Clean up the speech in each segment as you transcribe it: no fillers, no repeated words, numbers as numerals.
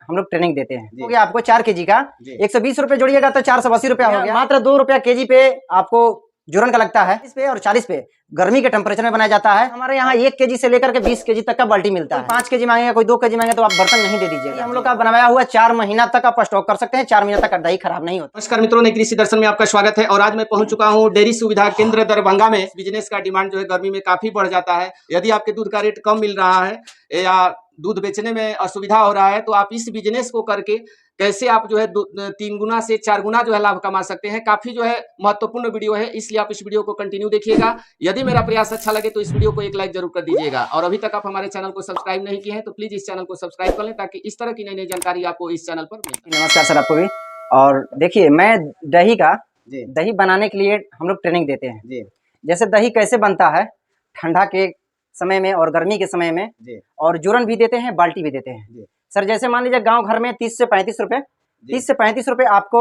हम लोग ट्रेनिंग देते हैं। हो गया आपको 4 kg का 120 रुपए जोड़िएगा तो 480 रुपया हो गया। मात्र 2 रुपया kg पे आपको जोरन का लगता है। 30 पे और 40 पे गर्मी के टेम्परेचर में बनाया जाता है। हमारे यहाँ 1 kg से लेकर के 20 kg तक का बाल्टी मिलता है। 5 kg मांगेगा, कोई 2 kg मांगे तो आप बर्तन नहीं दे दीजिएगा। हम लोग का बनाया हुआ 4 महीना तक आप स्टॉक कर सकते हैं। 4 महीना तक दही खराब नहीं होता। नमस्कार मित्रों, नई कृषि दर्शन में आपका स्वागत है। और आज मैं पहुंच चुका हूं डेयरी सुविधा केंद्र दरभंगा में। बिजनेस का डिमांड जो है गर्मी में काफी बढ़ जाता है। यदि आपके दूध का रेट कम मिल रहा है या दूध बेचने में असुविधा हो रहा है तो आप इस बिजनेस को करके कैसे आप जो है 3 गुना से 4 गुना जो है लाभ कमा सकते हैं। काफी जो है महत्वपूर्ण वीडियो है, इसलिए आप इस वीडियो को कंटिन्यू देखिएगा। यदि मेरा प्रयास अच्छा लगे तो इस वीडियो को एक लाइक जरूर कर दीजिएगा। और अभी तक आप हमारे चैनल को सब्सक्राइब नहीं किए हैं तो प्लीज इस चैनल को सब्सक्राइब कर लें, ताकि इस तरह की नई नई जानकारी आपको इस चैनल पर मिले। नमस्कार सर, आपको भी। और देखिए, मैं दही बनाने के लिए हम लोग ट्रेनिंग देते हैं। जैसे दही कैसे बनता है ठंडा के समय में और गर्मी के समय में, और जोरन भी देते हैं, बाल्टी भी देते हैं। सर जैसे मान लीजिए गांव घर में 30 से 35 रुपए आपको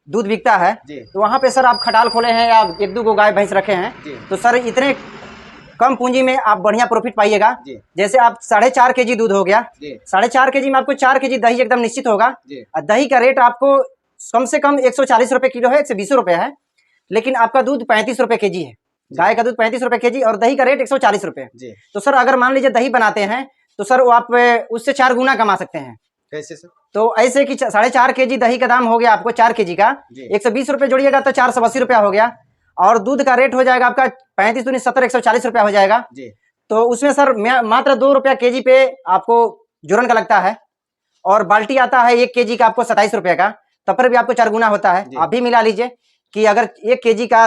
दूध बिकता है, तो वहाँ पे सर आप खटाल खोले हैं या 1-2 गो गाय भैंस रखे हैं, तो सर इतने कम पूंजी में आप बढ़िया प्रॉफिट पाइएगा। जैसे आप 4.5 kg दूध हो गया, 4.5 kg में आपको 4 kg दही एकदम निश्चित होगा। दही का रेट आपको कम से कम 140 रुपए किलो है, 120 रुपए है, लेकिन आपका दूध 35 रुपए kg है। गाय का दूध 35 रुपए kg और दही का रेट 140 रुपए। तो सर अगर मान लीजिए दही बनाते हैं तो सर वो आप उससे 4 गुना कमा सकते हैं। कैसे सर? तो ऐसे कि 4.5 kg दही का दाम हो गया आपको 4 kg का 120 रुपए जोड़िएगा तो 480 रुपया हो गया। और दूध का रेट हो जाएगा आपका 35 दूनी 70, 140 रुपया हो जाएगा। तो उसमें सर मात्र 2 रुपया kg पे आपको जोरन का लगता है। और बाल्टी आता है 1 kg का आपको 27 रुपये का, तब पर भी आपको 4 गुना होता है। आप भी मिला लीजिए कि अगर 1 kg का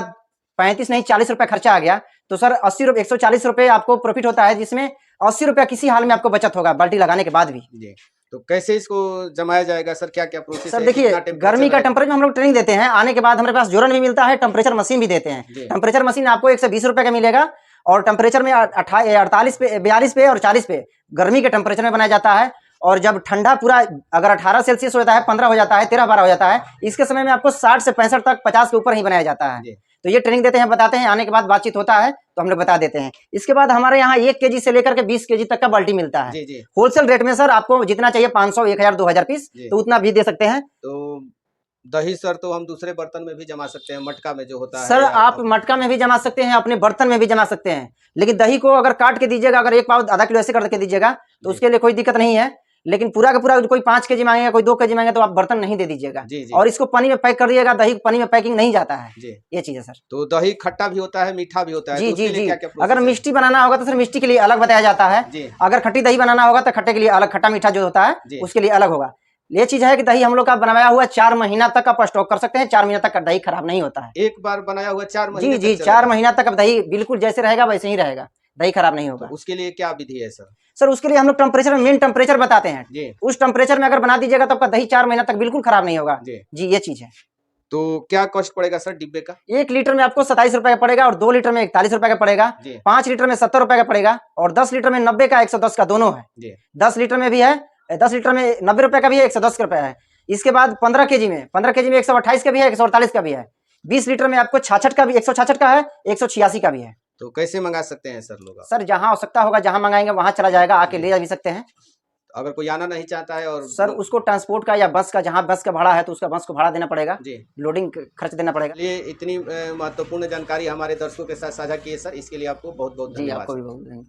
35 नहीं 40 रुपया खर्चा आ गया तो सर 140 रुपये आपको प्रॉफिट होता है, जिसमें 80 रुपया किसी हाल में आपको बचत होगा बाल्टी लगाने के बाद भी। तो कैसे इसको जमाया जाएगा सर? क्या क्या प्रोसेस सर? देखिए, गर्मी का टेम्परेचर में हम लोग ट्रेनिंग देते हैं। आने के बाद हमारे पास जोरन भी मिलता है, टेम्परेचर मशीन भी देते हैं। टेम्परेचर मशीन आपको 120 रुपये का मिलेगा, और टेम्परेचर में 48 पे 42 पे और 40 पे गर्मी के टेम्परेचर में बनाया जाता है। और जब ठंडा पूरा अगर 18 सेल्सियस हो जाता है, 15 हो जाता है, 13-12 हो जाता है, इसके समय में आपको 60 से 65 तक 50 के ऊपर ही बनाया जाता है। तो ये ट्रेनिंग देते हैं, बताते हैं, आने के बाद बातचीत होता है तो हम लोग बता देते हैं। इसके बाद हमारे यहाँ 1 kg से लेकर के 20 kg तक का बाल्टी मिलता है। होलसेल रेट में सर आपको जितना चाहिए 500, 1000, 2000 पीस, तो उतना भी दे सकते हैं। तो दही सर तो हम दूसरे बर्तन में भी जमा सकते हैं, मटका में जो होता है सर आप मटका में भी जमा सकते हैं, अपने बर्तन में भी जमा सकते हैं। लेकिन दही को अगर काट के दीजिएगा, अगर 1 पाव आधा किलो ऐसे करके दीजिएगा तो उसके लिए कोई दिक्कत नहीं है। लेकिन पूरा का पूरा कोई 5 kg मांगेगा, कोई 2 kg मांगेगा तो आप बर्तन नहीं दे दीजिएगा। और इसको पानी में पैक कर दिएगा। दही पानी में पैकिंग नहीं जाता है, ये चीज है सर। तो दही खट्टा भी होता है, मीठा भी होता है। जी तो जी जी। क्या अगर मिष्टी बनाना होगा तो सर मिष्टी के लिए अलग बताया जाता है। अगर खट्टी दही बनाना होगा तो खट्टे के लिए अलग, खट्टा मीठा जो होता है उसके लिए अलग होगा। ये चीज है कि दही हम लोग का बनाया हुआ 4 महीना तक आप स्टॉक कर सकते हैं। 4 महीना तक का दही खराब नहीं होता है। एक बार बनाया हुआ 4 महीने? जी जी, 4 महीना तक दही बिल्कुल जैसे रहेगा वैसे ही रहेगा, दही खराब नहीं होगा। तो उसके लिए क्या विधि है सर? सर उसके लिए हम लोग टेम्परेचर में मेन टेम्परेचर बताते हैं। उस टेम्परेचर में अगर बना दीजिएगा तो आपका दही 4 महीना तक बिल्कुल खराब नहीं होगा। जी ये चीज है। तो क्या कॉस्ट पड़ेगा सर डिब्बे का? 1 लीटर में आपको 27 रुपए का पड़ेगा, और 2 लीटर में 41 रुपए का पड़ेगा, 5 लीटर में 70 रुपए का पड़ेगा, और 10 लीटर में 90 का 110 का दोनों है। 10 लीटर में भी है, 10 लीटर में 90 रुपए का भी है, 110 रुपए है। इसके बाद 15 kg में 128 का भी है, 148 का भी है। 20 लीटर में आपको 66 का भी, 166 का है, 186 का भी है। तो कैसे मंगा सकते हैं सर लोग? सर जहां आवश्यकता होगा, जहां मंगाएंगे वहां चला जाएगा, आके ले जा भी सकते हैं। अगर कोई आना नहीं चाहता है और सर उसको ट्रांसपोर्ट का या बस का, जहां बस का भाड़ा है तो उसका बस को भाड़ा देना पड़ेगा, लोडिंग खर्च देना पड़ेगा। ये इतनी महत्वपूर्ण जानकारी हमारे दर्शकों के साथ साझा की है सर, इसके लिए आपको बहुत बहुत धन्यवाद। आपको भी बहुत धन्यवाद।